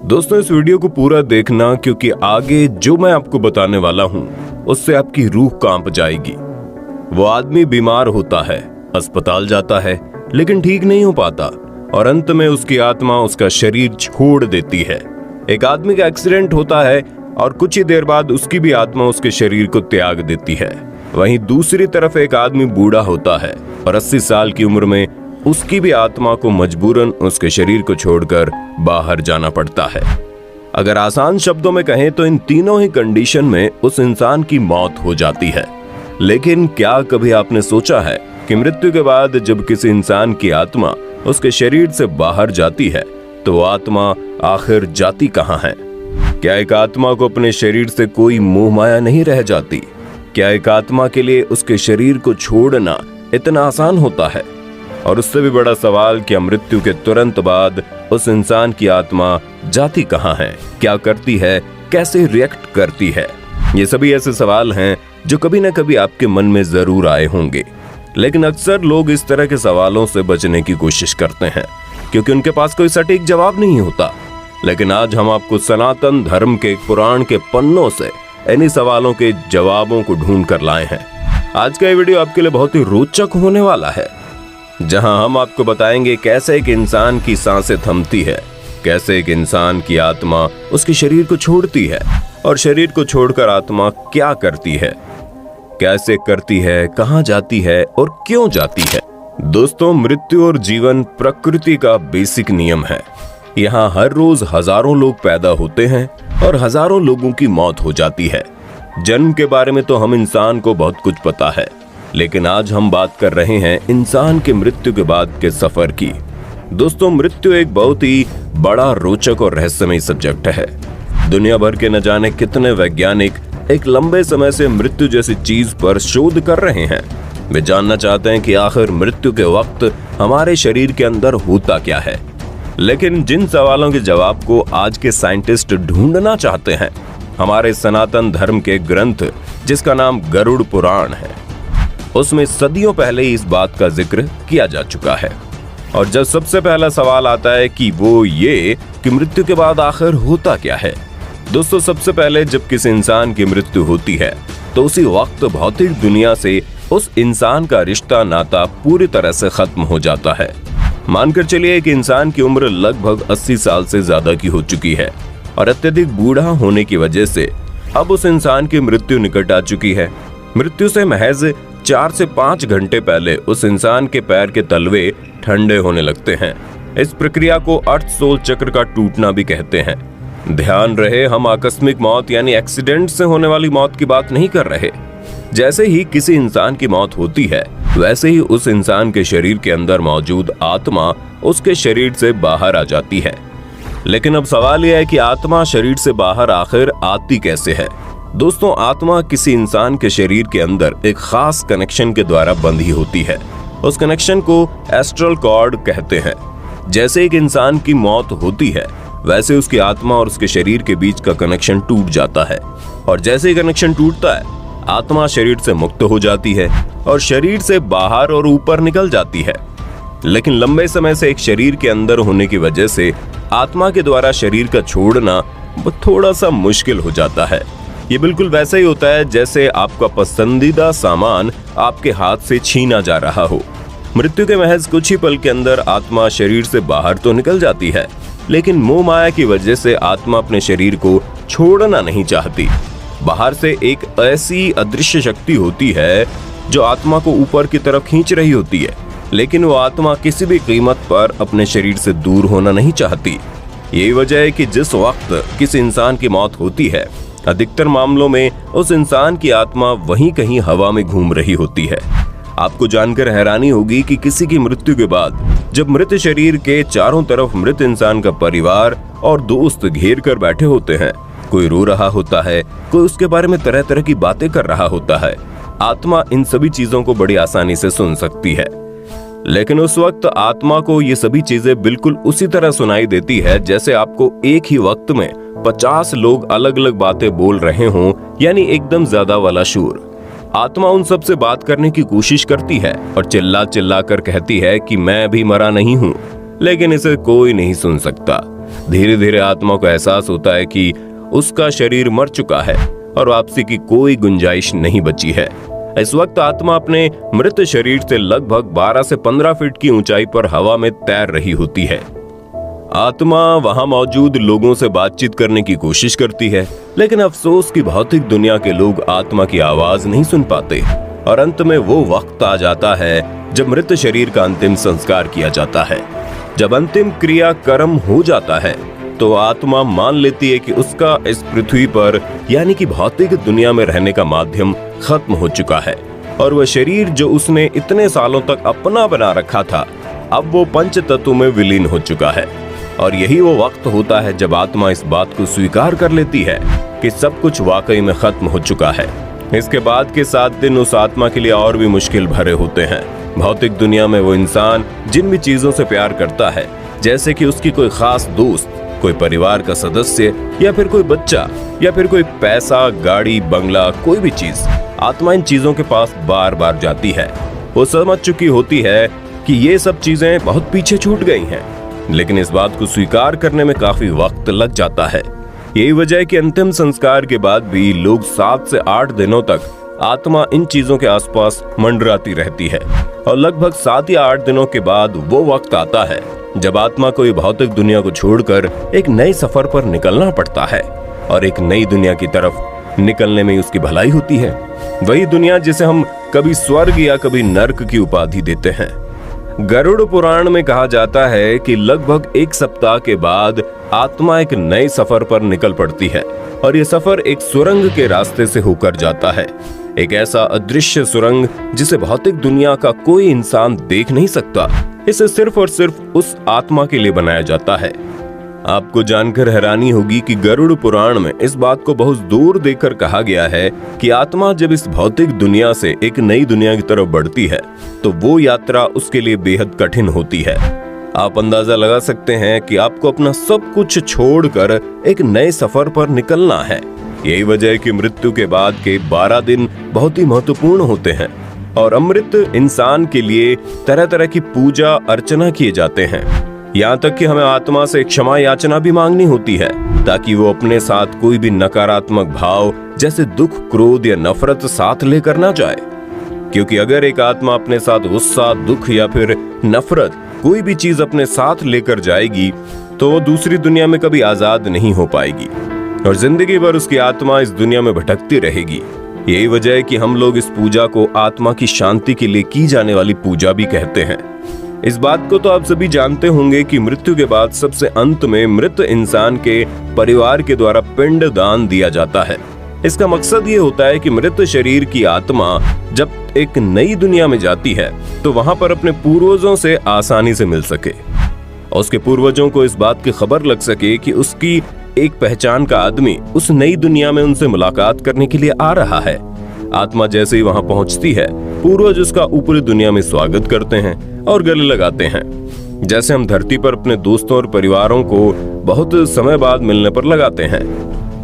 दोस्तों, इस वीडियो को पूरा देखना क्योंकि आगे जो मैं आपको बताने वाला हूँ उससे आपकी रूह कांप जाएगी। वो आदमी बीमार होता है, अस्पताल जाता है, लेकिन ठीक नहीं हो पाता और अंत में उसकी आत्मा उसका शरीर छोड़ देती है। एक आदमी का एक्सीडेंट होता है और कुछ ही देर बाद उसकी भी आत्मा उसके शरीर को त्याग देती है। वहीं दूसरी तरफ एक आदमी बूढ़ा होता है और 80 साल की उम्र में उसकी भी आत्मा को मजबूरन उसके शरीर को छोड़कर बाहर जाना पड़ता है। अगर आसान शब्दों में कहें तो इन तीनों ही कंडीशन में उस इंसान की मौत हो जाती है। लेकिन क्या कभी आपने सोचा है कि मृत्यु के बाद जब किसी इंसान की आत्मा उसके शरीर से बाहर जाती है तो आत्मा आखिर जाती कहाँ है? क्या एक आत्मा को अपने शरीर से कोई मोह माया नहीं रह जाती? क्या एक आत्मा के लिए उसके शरीर को छोड़ना इतना आसान होता है? और उससे भी बड़ा सवाल, क्या मृत्यु के तुरंत बाद उस इंसान की आत्मा जाती कहाँ है, क्या करती है, कैसे रिएक्ट करती है? ये सभी ऐसे सवाल हैं जो कभी न कभी आपके मन में जरूर आए होंगे, लेकिन अक्सर लोग इस तरह के सवालों से बचने की कोशिश करते हैं क्योंकि उनके पास कोई सटीक जवाब नहीं होता। लेकिन आज हम आपको सनातन धर्म के पुराण के पन्नों से इन्हीं सवालों के जवाबों को ढूंढ कर लाए हैं। आज का ये वीडियो आपके लिए बहुत ही रोचक होने वाला है, जहां हम आपको बताएंगे कैसे एक इंसान की सांसें थमती है, कैसे एक इंसान की आत्मा उसके शरीर को छोड़ती है और शरीर को छोड़कर आत्मा क्या करती है, कैसे करती है, कहां जाती है और क्यों जाती है। दोस्तों, मृत्यु और जीवन प्रकृति का बेसिक नियम है। यहाँ हर रोज हजारों लोग पैदा होते हैं और हजारों लोगों की मौत हो जाती है। जन्म के बारे में तो हम इंसान को बहुत कुछ पता है, लेकिन आज हम बात कर रहे हैं इंसान के मृत्यु के बाद के सफर की। दोस्तों, मृत्यु एक बहुत ही बड़ा, रोचक और रहस्यमय सब्जेक्ट है। दुनिया भर के न जाने कितने वैज्ञानिक एक लंबे समय से मृत्यु जैसी चीज पर शोध कर रहे हैं। वे जानना चाहते हैं कि आखिर मृत्यु के वक्त हमारे शरीर के अंदर होता क्या है। लेकिन जिन सवालों के जवाब को आज के साइंटिस्ट ढूंढना चाहते हैं, हमारे सनातन धर्म के ग्रंथ जिसका नाम गरुड़ पुराण है, उसमें सदियों पहले ही इस बात का जिक्र किया जा चुका है। और जब सबसे पहला सवाल आता है कि वो ये कि मृत्यु के बाद आखिर होता क्या है। दोस्तों, सबसे पहले जब किसी इंसान की मृत्यु होती है तो उसी वक्त भौतिक दुनिया से उस इंसान का रिश्ता, नाता पूरी तरह से खत्म हो जाता है। मानकर चलिए कि इंसान की उम्र लगभग 80 साल से ज्यादा की हो चुकी है और अत्यधिक बूढ़ा होने की वजह से अब उस इंसान की मृत्यु निकट आ चुकी है। मृत्यु से महज 4 से 5 घंटे पहले उस इंसान के पैर के तलवे ठंडे होने लगते हैं। इस प्रक्रिया को अर्थ सोल चक्र का टूटना भी कहते हैं। ध्यान रहे, हम आकस्मिक मौत यानी एक्सीडेंट से होने वाली मौत की बात नहीं कर रहे। जैसे ही किसी इंसान की मौत होती है, वैसे ही उस इंसान के शरीर के अंदर मौजूद आत्मा उसके शरीर से बाहर आ जाती है। लेकिन अब सवाल यह है कि आत्मा शरीर से बाहर आखिर आती कैसे है। दोस्तों, आत्मा किसी इंसान के शरीर के अंदर एक खास कनेक्शन के द्वारा बंधी होती है। उस कनेक्शन को एस्ट्रल कॉर्ड कहते हैं। जैसे एक इंसान की मौत होती है, वैसे उसकी आत्मा और उसके शरीर के बीच का कनेक्शन टूट जाता है और जैसे ही कनेक्शन टूटता है, आत्मा शरीर से मुक्त हो जाती है और शरीर से बाहर और ऊपर निकल जाती है। लेकिन लंबे समय से एक शरीर के अंदर होने की वजह से आत्मा के द्वारा शरीर का छोड़ना थोड़ा सा मुश्किल हो जाता है। ये बिल्कुल वैसा ही होता है जैसे आपका पसंदीदा सामान आपके हाथ से छीना जा रहा हो। मृत्यु के महज कुछ ही पल के अंदर आत्मा शरीर से बाहर तो निकल जाती है, लेकिन मोह माया की वजह से आत्मा अपने शरीर को छोड़ना नहीं चाहती। बाहर से एक ऐसी अदृश्य शक्ति होती है जो आत्मा को ऊपर की तरफ खींच रही होती है, लेकिन वो आत्मा किसी भी कीमत पर अपने शरीर से दूर होना नहीं चाहती। यही वजह है कि जिस वक्त किसी इंसान की मौत होती है, अधिकतर मामलों में उस इंसान की आत्मा वहीं कहीं हवा में घूम रही होती है। आपको जानकर हैरानी होगी कि किसी की मृत्यु के बाद जब मृत शरीर के चारों तरफ मृत इंसान का परिवार और दोस्त घेर कर बैठे होते हैं, कोई रो रहा होता है, कोई उसके बारे में तरह तरह की बातें कर रहा होता है। आत्मा इन सभी चीजों को बड़ी आसानी से सुन सकती है, लेकिन उस वक्त आत्मा को ये सभी चीजें बिल्कुल उसी तरह सुनाई देती है जैसे आपको एक ही वक्त में 50 लोग अलग अलग बातें बोल रहे हों, यानी एकदम ज्यादा वाला शोर। आत्मा उन सब से बात करने की कोशिश करती है और चिल्ला चिल्ला कर कहती है कि मैं भी मरा नहीं हूँ, लेकिन इसे कोई नहीं सुन सकता। धीरे धीरे आत्मा को एहसास होता है कि उसका शरीर मर चुका है और वापसी की कोई गुंजाइश नहीं बची है। इस वक्त आत्मा अपने मृत शरीर से लगभग 12 से 15 फीट की ऊंचाई पर हवा में तैर रही होती है। आत्मा वहां मौजूद लोगों से बातचीत करने की कोशिश करती है, लेकिन अफसोस कि भौतिक दुनिया के लोग आत्मा की आवाज नहीं सुन पाते और अंत में वो वक्त आ जाता है जब मृत शरीर का अंतिम संस्कार किया जाता है। जब अंतिम क्रिया कर्म हो जाता है तो आत्मा मान लेती है कि उसका इस पृथ्वी पर यानी कि भौतिक दुनिया में रहने का माध्यम खत्म हो चुका है और वह शरीर जो उसने इतने सालों तक अपना बना रखा था अब वो पंच तत्व में विलीन हो चुका है। और यही वो वक्त होता है जब आत्मा इस बात को स्वीकार कर लेती है कि सब कुछ वाकई में खत्म हो चुका है। इसके बाद के 7 दिन उस आत्मा के लिए और भी मुश्किल भरे होते हैं। भौतिक दुनिया में वो इंसान जिन भी चीजों से प्यार करता है, जैसे कि उसकी कोई खास दोस्त, कोई परिवार का सदस्य या फिर कोई बच्चा या फिर कोई पैसा, गाड़ी, बंगला, कोई भी चीज, आत्मा इन चीजों के पास बार बार जाती है। वो समझ चुकी होती है कि ये सब चीजें बहुत पीछे छूट गई हैं, लेकिन इस बात को स्वीकार करने में काफी वक्त लग जाता है। यही वजह है कि अंतिम संस्कार के बाद भी लोग 7 से 8 दिनों तक आत्मा इन चीजों के आसपास मंडराती रहती है और लगभग 7 या 8 दिनों के बाद वो वक्त आता है जब आत्मा को ये भौतिक दुनिया को छोड़कर एक नए सफर पर निकलना पड़ता है और एक नई दुनिया की तरफ निकलने में उसकी भलाई होती है। वही दुनिया जिसे हम कभी स्वर्ग या कभी नर्क की उपाधि देते हैं। गरुड़ पुराण में कहा जाता है कि लगभग 1 सप्ताह के बाद आत्मा एक नए सफर पर निकल पड़ती है और ये सफर एक सुरंग के रास्ते से होकर जाता है। एक ऐसा अदृश्य सुरंग जिसे भौतिक दुनिया का कोई इंसान देख नहीं सकता। इसे सिर्फ और सिर्फ उस आत्मा के लिए बनाया जाता है। आपको जानकर हैरानी होगी कि गरुड़ पुराण में इस बात को बहुत दूर देखकर कहा गया है कि आत्मा जब इस भौतिक दुनिया से एक नई दुनिया की तरफ बढ़ती है तो वो यात्रा उसके लिए बेहद कठिन होती है। आप अंदाजा लगा सकते हैं कि आपको अपना सब कुछ छोड़कर एक नए सफर पर निकलना है। यही वजह है कि मृत्यु के बाद के 12 दिन बहुत ही महत्वपूर्ण होते हैं और अमृत इंसान के लिए तरह तरह की पूजा अर्चना किए जाते हैं। यहाँ तक कि हमें आत्मा से क्षमा याचना भी मांगनी होती है ताकि वो अपने साथ कोई भी नकारात्मक भाव जैसे दुख, क्रोध या नफरत साथ लेकर ना जाए, क्योंकि अगर एक आत्मा अपने साथ गुस्सा, दुख या फिर नफरत कोई भी चीज अपने साथ लेकर जाएगी तो वो दूसरी दुनिया में कभी आजाद नहीं हो पाएगी और जिंदगी भर उसकी आत्मा इस दुनिया में भटकती रहेगी। यही वजह है कि हम लोग इस पूजा को आत्मा की शांति के लिए की जाने वाली पूजा भी कहते हैं। इस बात को तो आप सभी जानते होंगे कि मृत्यु के बाद सबसे अंत में मृत इंसान के परिवार के द्वारा पिंड दान दिया जाता है। इसका मकसद ये होता है कि मृत शरीर की आत्मा जब एक नई दुनिया में जाती है तो वहां पर अपने पूर्वजों से आसानी से मिल सके और उसके पूर्वजों को इस बात की खबर लग सके कि उसकी एक पहचान का आदमी उस नई दुनिया में उनसे मुलाकात करने के लिए आ रहा है। आत्मा जैसे ही वहां पहुंचती है, पूर्वज उसका ऊपरी दुनिया में स्वागत करते हैं और गले लगाते हैं, जैसे हम धरती पर अपने दोस्तों और परिवारों को बहुत समय बाद मिलने पर लगाते हैं।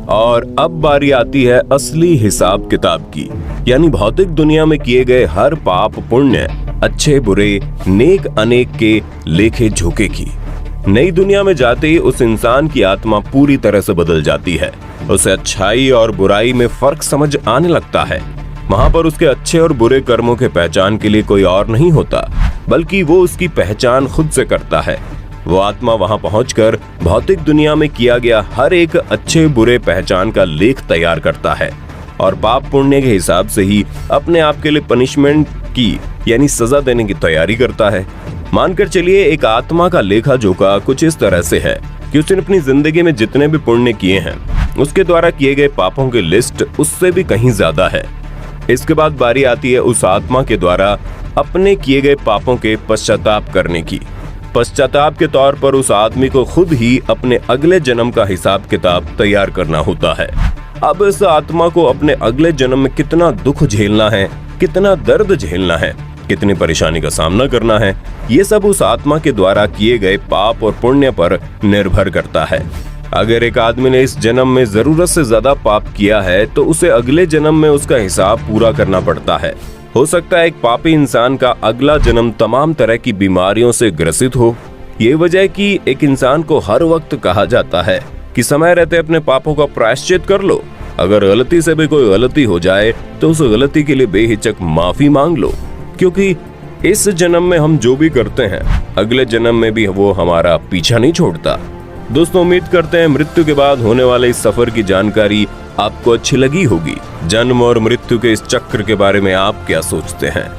और अब बारी आती है असली हिसाब किताब की, यानी भौतिक दुनिया में किए गए हर पाप पुण्य, अच्छे बुरे, नेक अनेक के लेखे झोंके की। नई दुनिया में जाते ही उस इंसान की आत्मा पूरी तरह से बदल जाती है। उसे अच्छाई और बुराई में फर्क समझ आने लगता है। वहां पर उसके अच्छे और बुरे कर्मों के पहचान के लिए कोई और नहीं होता, बल्कि वो उसकी पहचान खुद से करता है। वो आत्मा वहां पहुंचकर भौतिक दुनिया में किया गया हर एक अच्छे बुरे पहचान का लेख तैयार करता है और पाप पुण्य के हिसाब से ही अपने आप के लिए पनिशमेंट की यानी सजा देने की तैयारी करता है। मानकर चलिए एक आत्मा का लेखा जोखा कुछ इस तरह से है कि उसने अपनी जिंदगी में जितने भी पुण्य किए हैं उसके द्वारा किए गए पापों की लिस्ट उससे भी कहीं ज्यादा है। इसके बाद बारी आती है उस आत्मा के द्वारा अपने किए गए पापों के पश्चाताप करने की। पश्चाताप के तौर पर उस आदमी को खुद ही अपने अगले जन्म का हिसाब किताब तैयार करना होता है। अब इस आत्मा को अपने अगले जन्म में कितना दुख झेलना है, कितना दर्द झेलना है, कितनी परेशानी का सामना करना है, ये सब उस आत्मा के द्वारा किए गए पाप और पुण्य पर निर्भर करता है। अगर एक आदमी ने इस जन्म में जरूरत से ज्यादा पाप किया है तो उसे अगले जन्म में उसका हिसाब पूरा करना पड़ता है। हो सकता है एक पापी इंसान का अगला जन्म तमाम तरह की बीमारियों से ग्रसित हो ये वजह कि एक इंसान को हर वक्त कहा जाता है कि समय रहते अपने पापों का प्रायश्चित कर लो। अगर गलती से भी कोई गलती हो जाए तो उस गलती के लिए बेहिचक माफी मांग लो, क्योंकि इस जन्म में हम जो भी करते हैं अगले जन्म में भी वो हमारा पीछा नहीं छोड़ता। दोस्तों, उम्मीद करते हैं मृत्यु के बाद होने वाले इस सफर की जानकारी आपको अच्छी लगी होगी। जन्म और मृत्यु के इस चक्र के बारे में आप क्या सोचते हैं?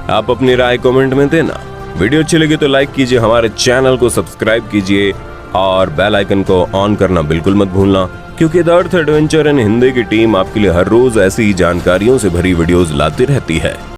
आप अपनी राय कमेंट में देना। वीडियो अच्छी लगी तो लाइक कीजिए, हमारे चैनल को सब्सक्राइब कीजिए और बेल आइकन को ऑन करना बिल्कुल मत भूलना, क्योंकि the earth adventure in Hindi की टीम आपके लिए हर रोज ऐसी ही जानकारियों से भरी वीडियोस लाती रहती है।